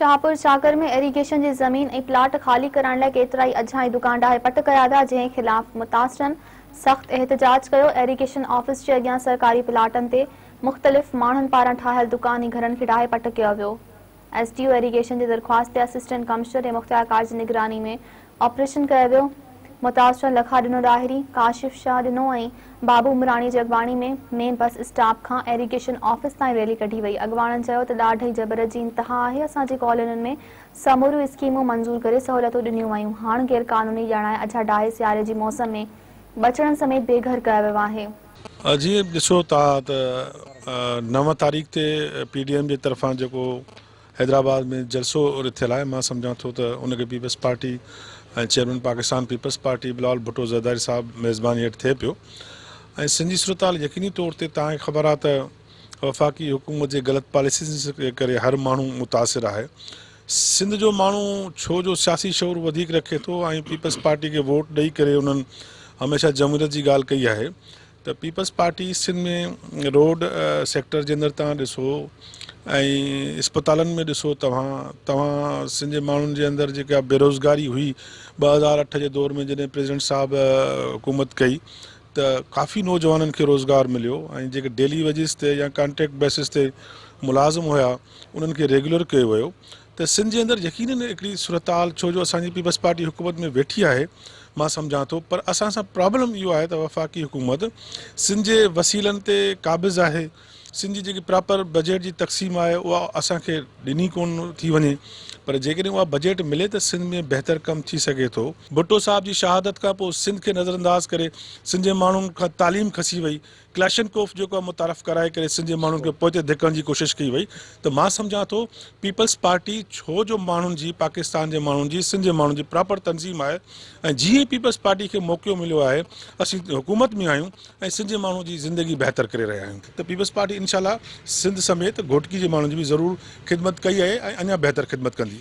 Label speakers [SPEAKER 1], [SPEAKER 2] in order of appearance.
[SPEAKER 1] शाहपुर सागर में इरीगेशन की जमीन ऐं प्लाट खाली करण लाइ केतिराई अझाई दुकानदार पट कया विया, जंहिं ख़िलाफ़ मुतासिरनि सख़्त एहतजाज कयो। इरीगेशन ऑफिस जे अॻियां सरकारी प्लाटनि ते मुख़्तलिफ़ माण्हुनि पारां ठाहियल दुकानी घरनि खे ढाहे पट कयो वियो। SDO इरीगेशन जी दरख़्वास्त ते असिस्टेंट कमिश्नर ऐं मुख़्तियार कार जी निगरानी में ऑपरेशन कयो वियो। मुतासिर लखा ॾिनो लाहिरी, काशिफ शाह ॾिनो ऐं बाबू उमराणी जी अॻवाणी में मेन बस स्टॉप खां इरीगेशन ऑफिस ताईं रैली कढी वई। अॻवाणनि चयो त ॾाढी जबर जी इंतहा आहे। असांजी कॉलोनियुनि में समूरियूं स्कीमूं मंज़ूर करे सहूलियतूं ॾिनियूं वयूं, हाणे गैर क़ानूनी ॼाणाए अझा डाहे सियारे जी मौसम में बचड़नि समेत बेघर कयो वियो आहे।
[SPEAKER 2] जीअं ॾिसो था त 9 तारीख़ ते PDM जे तरफ़ां जेको हैदराबाद में जलसो थियल आहे, मां सम्झां थो त उनखे पीपल्स पार्टी ऐं chairman Pakistan peoples party Bilawal Bhutto Zardari साहब मेज़बानी हेठि थिए पियो। ऐं सिंधी सूरताल यकीनी तौर ते तव्हांखे ख़बर आहे त वफ़ाक़ी हुकूमत जे ग़लति पॉलिसीज़ जे करे हर माण्हू मुतासिर आहे। सिंध जो माण्हू छो जो सियासी शौर वधीक रखे थो ऐं पीपल्स पार्टी खे वोट ॾेई करे उन्हनि हमेशह जमहूरियत जी ॻाल्हि कई आहे। त पीपल्स पार्टी सिंध में रोड सेक्टर जे अंदरि तव्हां ॾिसो ऐं अस्पतालनि में ॾिसो, तव्हां सिंध जे माण्हुनि जे अंदरि जेका बेरोज़गारी हुई 2008 जे दौर में जॾहिं प्रेसिडेंट साहब हुकूमत कई त काफ़ी नौजवाननि खे रोज़गार मिलियो ऐं जेके डेली वेजिस ते या कॉन्ट्रैक्ट बेसिस ते मुलाज़िम हुया उन्हनि खे रेगुलर कयो वियो। त सिंध जे अंदरि यकीनन हिकिड़ी सूरताल, छो जो असांजी पीपल्स पार्टी हुकूमत में वेठी आहे, मां सम्झां थो, पर असां सां प्रॉब्लम इहो आहे त वफ़ाक़ी हुकूमत सिंध जे वसीलनि ते क़ाबिज़ आहे। सिंध जी जेकी प्रॉपर बजट जी तक़सीम आहे उहा असांखे ॾिनी कोन थी वञे, पर जेकॾहिं उहा बजट मिले त सिंध में बहितर कमु थी सघे थो। भुट्टो साहब जी शहादत खां पोइ सिंध खे नज़रअंदाज़ करे सिंध जे माण्हुनि खां तालीम खसी वई, क्लैशनकोफ जेको आहे मुतारफ़ कराए करे सिंध जे माण्हुनि खे पोइ धिकण जी कोशिशि कई वई। त मां सम्झां थो पीपल्स पार्टी छो जो माण्हुनि जी, पाकिस्तान जे माण्हुनि जी, सिंध जे माण्हुनि जी प्रॉपर तनज़ीम आहे ऐं जीअं पीपल्स पार्टी खे मौक़ो मिलियो आहे असीं हुकूमत में आहियूं ऐं सिंध जे माण्हू जी ज़िंदगी बहितर करे रहिया आहियूं। त पीपल्स पार्टी इंशाल्लाह सिंध समेत घोटकी जे माण्हुनि जी बि ज़रूरु ख़िदमत कई आहे ऐं अञा बहितर ख़िदमत कंदी।